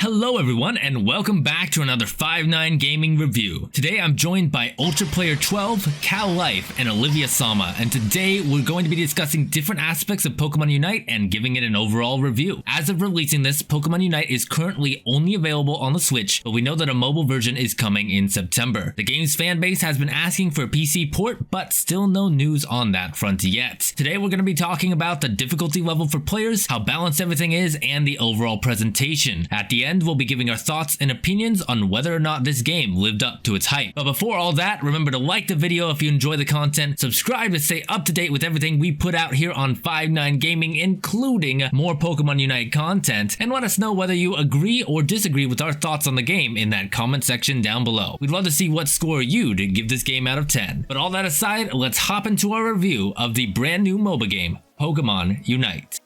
Hello everyone and welcome back to another 5-9 Gaming review. Today I'm joined by ultraplayer 12, Cal Life, and Olivia Sama, and today we're going to be discussing different aspects of Pokemon Unite and giving it an overall review. As of releasing this, Pokemon Unite is currently only available on the Switch, but we know that a mobile version is coming in September. The game's fanbase has been asking for a PC port, but still no news on that front yet. Today we're going to be talking about the difficulty level for players, how balanced everything is, and the overall presentation. At the end, we'll be giving our thoughts and opinions on whether or not this game lived up to its hype. But before all that, remember to like the video if you enjoy the content, subscribe to stay up to date with everything we put out here on 5-9 Gaming, including more Pokemon Unite content, and let us know whether you agree or disagree with our thoughts on the game in that comment section down below. We'd love to see what score you'd give this game out of 10. But all that aside, let's hop into our review of the brand new MOBA game, Pokemon Unite.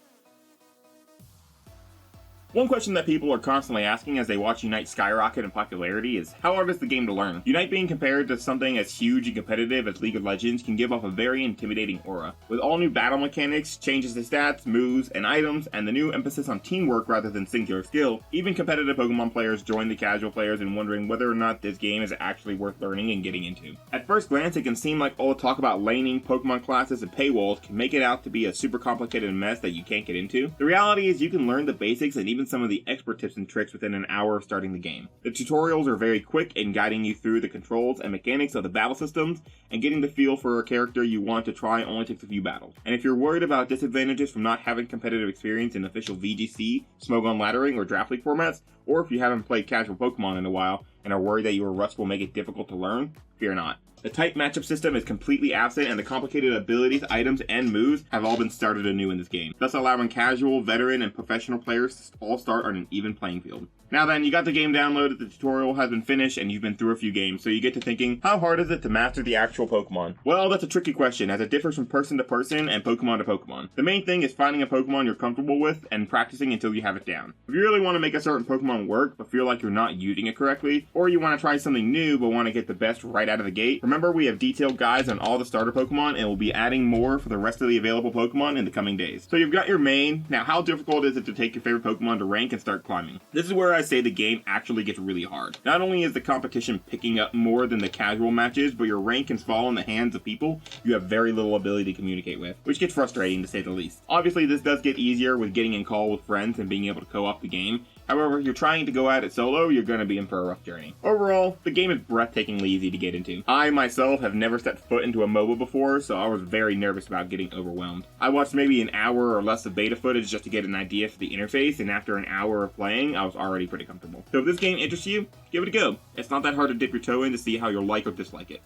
One question that people are constantly asking as they watch Unite skyrocket in popularity is, how hard is the game to learn? Unite being compared to something as huge and competitive as League of Legends can give off a very intimidating aura. With all new battle mechanics, changes to stats, moves, and items, and the new emphasis on teamwork rather than singular skill, even competitive Pokemon players join the casual players in wondering whether or not this game is actually worth learning and getting into. At first glance, it can seem like all the talk about laning, Pokemon classes, and paywalls can make it out to be a super complicated mess that you can't get into. The reality is you can learn the basics and even some of the expert tips and tricks within an hour of starting the game. The tutorials are very quick in guiding you through the controls and mechanics of the battle systems, and getting the feel for a character you want to try only takes a few battles. And if you're worried about disadvantages from not having competitive experience in official VGC, Smogon laddering, or Draft League formats, or if you haven't played casual Pokemon in a while and are worried that your rust will make it difficult to learn, fear not. The type matchup system is completely absent, and the complicated abilities, items, and moves have all been started anew in this game, thus allowing casual, veteran, and professional players to all start on an even playing field. Now then, you got the game downloaded, the tutorial has been finished, and you've been through a few games, so you get to thinking, how hard is it to master the actual Pokemon? Well, that's a tricky question, as it differs from person to person and Pokemon to Pokemon. The main thing is finding a Pokemon you're comfortable with and practicing until you have it down. If you really want to make a certain Pokemon work, but feel like you're not using it correctly, or you want to try something new but want to get the best right out of the gate, remember we have detailed guides on all the starter Pokemon, and we'll be adding more for the rest of the available Pokemon in the coming days. So you've got your main. Now how difficult is it to take your favorite Pokemon to rank and start climbing? This is where I say the game actually gets really hard. Not only is the competition picking up more than the casual matches, but your rank can fall in the hands of people you have very little ability to communicate with, which gets frustrating to say the least. Obviously this does get easier with getting in call with friends and being able to co-op the game. However, if you're trying to go at it solo, you're going to be in for a rough journey. Overall, the game is breathtakingly easy to get into. I myself have never set foot into a MOBA before, so I was very nervous about getting overwhelmed. I watched maybe an hour or less of beta footage just to get an idea for the interface, and after an hour of playing, I was already pretty comfortable. So if this game interests you, give it a go. It's not that hard to dip your toe in to see how you'll like or dislike it.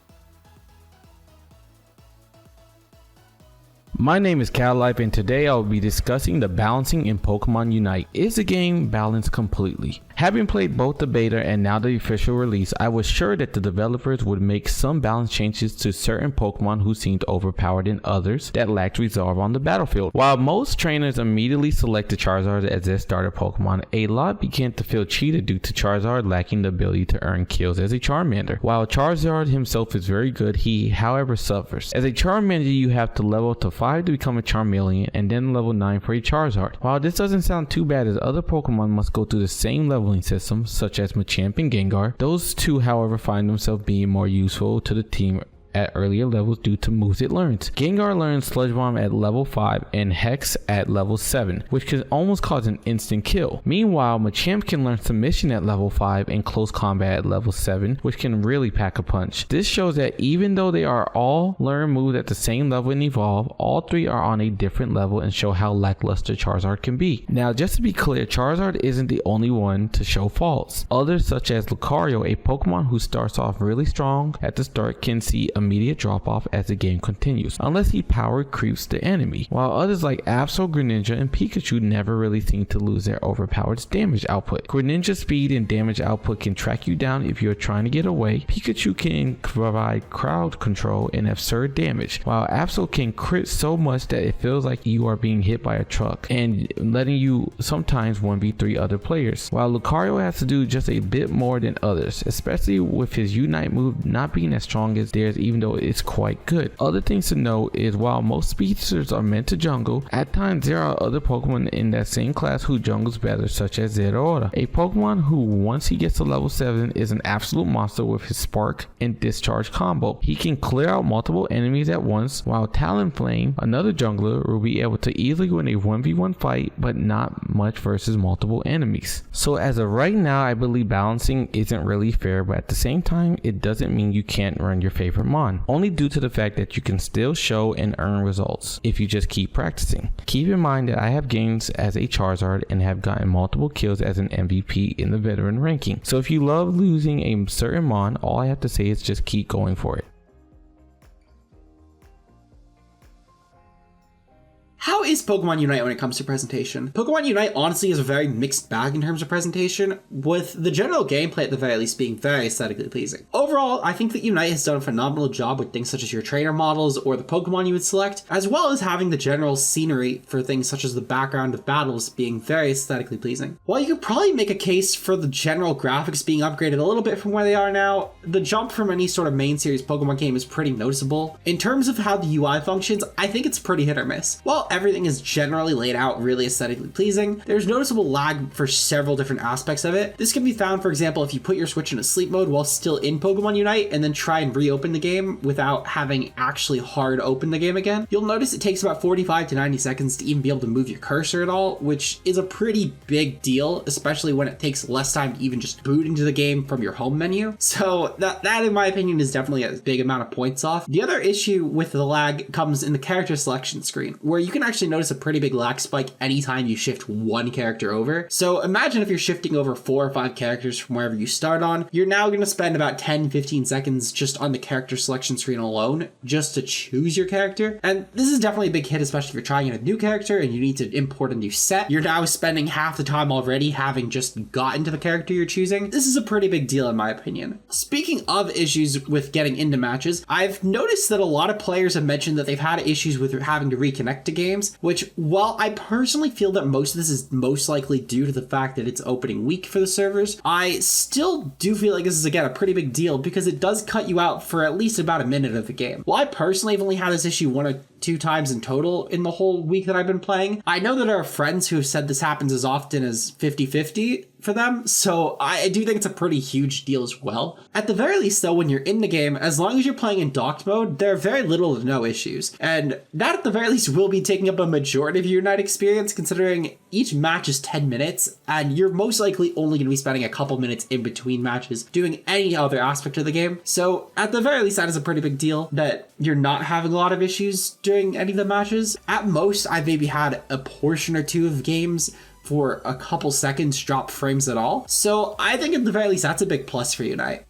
My name is Cal Life, and today I will be discussing the balancing in Pokemon Unite. Is the game balanced completely? Having played both the beta and now the official release, I was sure that the developers would make some balance changes to certain Pokemon who seemed overpowered and others that lacked resolve on the battlefield. While most trainers immediately selected Charizard as their starter Pokemon, a lot began to feel cheated due to Charizard lacking the ability to earn kills as a Charmander. While Charizard himself is very good, he however suffers. As a Charmander, you have to level to 5 to become a Charmeleon and then level 9 for a Charizard. While this doesn't sound too bad, as other Pokemon must go through the same leveling system such as Machamp and Gengar, those two however find themselves being more useful to the team at earlier levels due to moves it learns. Gengar learns Sludge Bomb at level 5 and Hex at level 7, which can almost cause an instant kill. Meanwhile, Machamp can learn Submission at level 5 and Close Combat at level 7, which can really pack a punch. This shows that even though they are all learn moves at the same level and evolve, all three are on a different level and show how lackluster Charizard can be. Now, just to be clear, Charizard isn't the only one to show faults. Others such as Lucario, a Pokemon who starts off really strong at the start, can see immediate drop off as the game continues, unless he power creeps the enemy, while others like Absol, Greninja, and Pikachu never really seem to lose their overpowered damage output. Greninja's speed and damage output can track you down if you're trying to get away. Pikachu can provide crowd control and absurd damage, while Absol can crit so much that it feels like you are being hit by a truck and letting you sometimes 1v3 other players, while Lucario has to do just a bit more than others, especially with his Unite move not being as strong as theirs even even though it's quite good. Other things to note is while most speedsters are meant to jungle, at times there are other Pokemon in that same class who jungles better, such as Zeraora, a Pokemon who once he gets to level 7 is an absolute monster with his Spark and Discharge combo. He can clear out multiple enemies at once, while Talonflame, another jungler, will be able to easily win a 1v1 fight, but not much versus multiple enemies. So as of right now, I believe balancing isn't really fair, but at the same time, it doesn't mean you can't run your favorite Mon, only due to the fact that you can still show and earn results if you just keep practicing. Keep in mind that I have games as a Charizard and have gotten multiple kills as an MVP in the veteran ranking. So if you love losing a certain Mon, all I have to say is just keep going for it. How is Pokemon Unite when it comes to presentation? Pokemon Unite honestly is a very mixed bag in terms of presentation, with the general gameplay at the very least being very aesthetically pleasing. Overall, I think that Unite has done a phenomenal job with things such as your trainer models or the Pokemon you would select, as well as having the general scenery for things such as the background of battles being very aesthetically pleasing. While you could probably make a case for the general graphics being upgraded a little bit from where they are now, the jump from any sort of main series Pokemon game is pretty noticeable. In terms of how the UI functions, I think it's pretty hit or miss. While everything is generally laid out really aesthetically pleasing, there's noticeable lag for several different aspects of it. This can be found, for example, if you put your Switch into sleep mode while still in Pokemon Unite and then try and reopen the game without having actually hard open the game again. You'll notice it takes about 45 to 90 seconds to even be able to move your cursor at all, which is a pretty big deal, especially when it takes less time to even just boot into the game from your home menu. So that in my opinion is definitely a big amount of points off. The other issue with the lag comes in the character selection screen, where you can actually notice a pretty big lag spike anytime you shift one character over. So imagine if you're shifting over 4 or 5 characters from wherever you start on, you're now going to spend about 10-15 seconds just on the character selection screen alone just to choose your character. And this is definitely a big hit, especially if you're trying in a new character and you need to import a new set. You're now spending half the time already having just gotten to the character you're choosing. This is a pretty big deal in my opinion. Speaking of issues with getting into matches, I've noticed that a lot of players have mentioned that they've had issues with having to reconnect to games, which while I personally feel that most of this is most likely due to the fact that it's opening week for the servers, I still do feel like this is again a pretty big deal because it does cut you out for at least about a minute of the game. While I personally have only had this issue 1 or 2 times in total in the whole week that I've been playing, I know that there are friends who have said this happens as often as 50-50 for them, so I do think it's a pretty huge deal as well. At the very least though, when you're in the game, as long as you're playing in docked mode, there are very little to no issues, and that at the very least will be taking up a majority of your Unite experience, considering each match is 10 minutes, and you're most likely only going to be spending a couple minutes in between matches doing any other aspect of the game. So at the very least, that is a pretty big deal that you're not having a lot of issues during any of the matches. At most, I've maybe had a portion or 2 of games for a couple seconds drop frames at all. So I think at the very least, that's a big plus for Unite.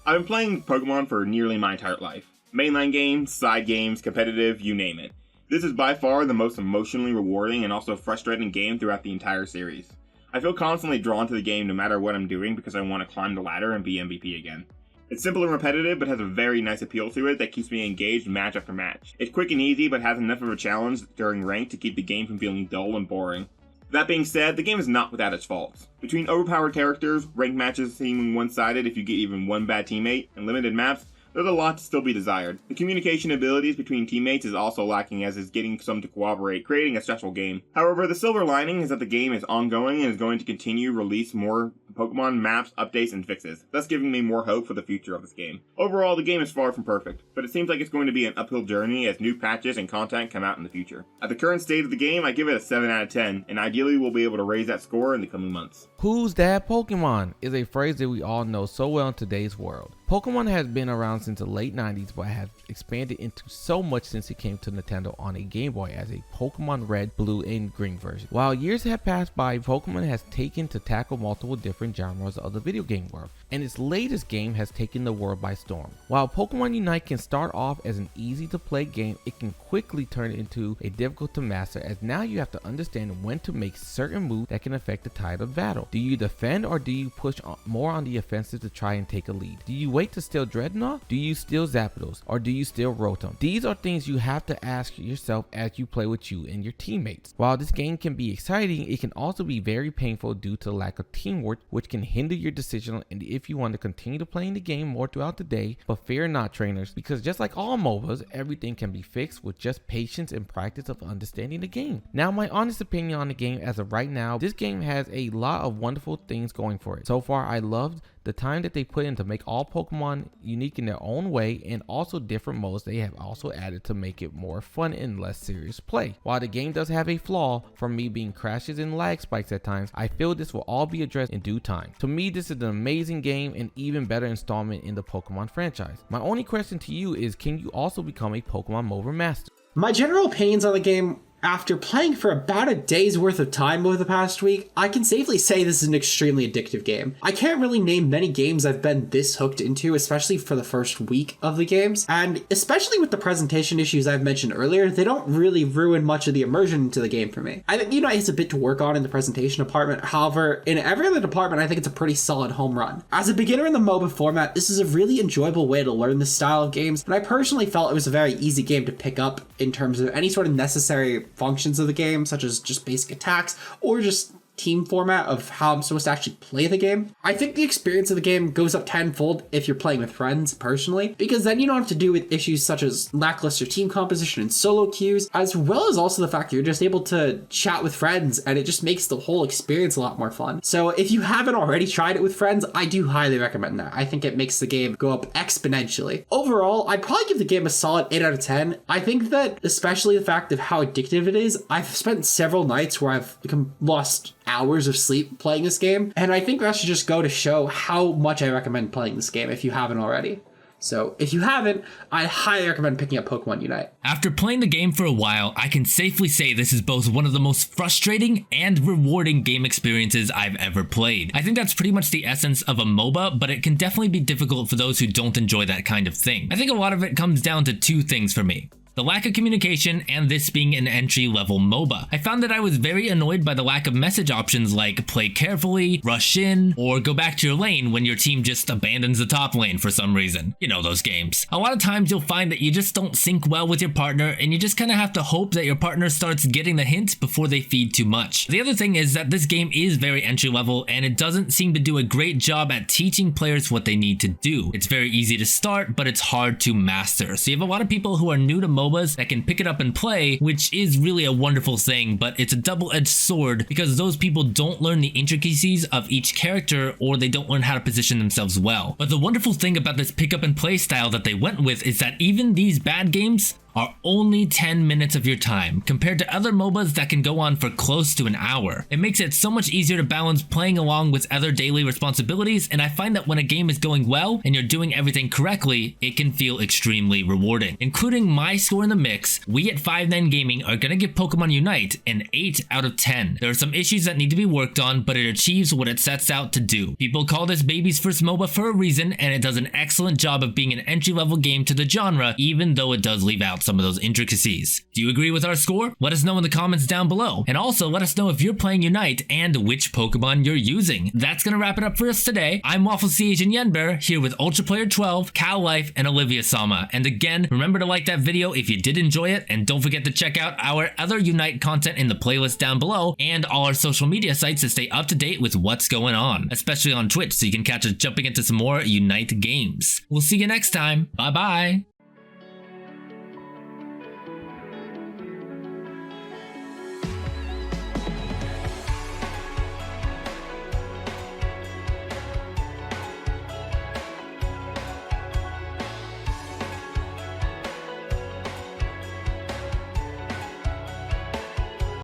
I've been playing Pokemon for nearly my entire life. Mainline games, side games, competitive, you name it. This is by far the most emotionally rewarding and also frustrating game throughout the entire series. I feel constantly drawn to the game no matter what I'm doing because I want to climb the ladder and be MVP again. It's simple and repetitive, but has a very nice appeal to it that keeps me engaged match after match. It's quick and easy, but has enough of a challenge during rank to keep the game from feeling dull and boring. That being said, the game is not without its faults. Between overpowered characters, ranked matches seeming one-sided if you get even one bad teammate, and limited maps, there's a lot to still be desired. The communication abilities between teammates is also lacking, as is getting some to cooperate, creating a stressful game. However, the silver lining is that the game is ongoing and is going to continue to release more Pokemon maps, updates, and fixes, thus giving me more hope for the future of this game. Overall, the game is far from perfect, but it seems like it's going to be an uphill journey as new patches and content come out in the future. At the current state of the game, I give it a 7 out of 10, and ideally we'll be able to raise that score in the coming months. Who's that Pokemon is a phrase that we all know so well in today's world. Pokemon has been around since the late 90s, but has expanded into so much since it came to Nintendo on a Game Boy as a Pokemon Red, Blue, and Green version. While years have passed by, Pokemon has taken to tackle multiple different genres of the video game world, and its latest game has taken the world by storm. While Pokemon Unite can start off as an easy to play game, it can quickly turn into a difficult to master, as now you have to understand when to make certain moves that can affect the tide of battle. Do you defend or do you push more on the offensive to try and take a lead? Do you wait to steal Dreadnought? Do you steal Zapdos? Or do you steal Rotom? These are things you have to ask yourself as you play with you and your teammates. While this game can be exciting, it can also be very painful due to lack of teamwork, which can hinder your decision and if you want to continue to playing the game more throughout the day. But fear not, trainers, because just like all MOBAs, everything can be fixed with just patience and practice of understanding the game. Now, my honest opinion on the game as of right now, this game has a lot of wonderful things going for it. So far, I loved the time that they put in to make all Pokemon unique in their own way, and also different modes they have also added to make it more fun and less serious play. While the game does have a flaw from me being crashes and lag spikes at times, I feel this will all be addressed in due time. To me, this is an amazing game and even better installment in the Pokemon franchise. My only question to you is, can you also become a Pokemon MOBA master? My general opinions on the game, after playing for about a day's worth of time over the past week, I can safely say this is an extremely addictive game. I can't really name many games I've been this hooked into, especially for the first week of the games, and especially with the presentation issues I've mentioned earlier, they don't really ruin much of the immersion into the game for me. I think Unite has a bit to work on in the presentation department, however, in every other department I think it's a pretty solid home run. As a beginner in the MOBA format, this is a really enjoyable way to learn this style of games, and I personally felt it was a very easy game to pick up in terms of any sort of necessary functions of the game, such as just basic attacks or just team format of how I'm supposed to actually play the game. I think the experience of the game goes up tenfold if you're playing with friends personally, because then you don't have to deal with issues such as lackluster team composition and solo queues, as well as also the fact that you're just able to chat with friends and it just makes the whole experience a lot more fun. So if you haven't already tried it with friends, I do highly recommend that. I think it makes the game go up exponentially. Overall, I'd probably give the game a solid 8 out of 10. I think that especially the fact of how addictive it is, I've spent several nights where I've lost hours of sleep playing this game, and I think that should just go to show how much I recommend playing this game if you haven't already. So if you haven't, I highly recommend picking up Pokemon Unite. After playing the game for a while, I can safely say this is both one of the most frustrating and rewarding game experiences I've ever played. I think that's pretty much the essence of a MOBA, but it can definitely be difficult for those who don't enjoy that kind of thing. I think a lot of it comes down to two things for me: the lack of communication, and this being an entry-level MOBA. I found that I was very annoyed by the lack of message options like play carefully, rush in, or go back to your lane when your team just abandons the top lane for some reason. You know those games. A lot of times you'll find that you just don't sync well with your partner, and you just kind of have to hope that your partner starts getting the hint before they feed too much. The other thing is that this game is very entry-level, and it doesn't seem to do a great job at teaching players what they need to do. It's very easy to start, but it's hard to master. So you have a lot of people who are new to MOBAs that can pick it up and play, which is really a wonderful thing, but it's a double-edged sword because those people don't learn the intricacies of each character, or they don't learn how to position themselves well. But the wonderful thing about this pick up and play style that they went with is that even these bad games are only 10 minutes of your time, compared to other MOBAs that can go on for close to an hour. It makes it so much easier to balance playing along with other daily responsibilities, and I find that when a game is going well and you're doing everything correctly, it can feel extremely rewarding. Including my score in the mix, we at 5-9 Gaming are gonna give Pokemon Unite an 8 out of 10. There are some issues that need to be worked on, but it achieves what it sets out to do. People call this baby's first MOBA for a reason, and it does an excellent job of being an entry-level game to the genre, even though it does leave out some of those intricacies. Do you agree with our score? Let us know in the comments down below, and also let us know if you're playing Unite and which Pokemon you're using. That's gonna wrap it up for us today. I'm Waffles and Yenber, here with ultraplayer 12, Cal Life, and Olivia Sama. And again, remember to like that video if you did enjoy it, and don't forget to check out our other Unite content in the playlist down below, and all our social media sites to stay up to date with what's going on, especially on Twitch, so you can catch us jumping into some more Unite games. We'll see you next time. Bye bye.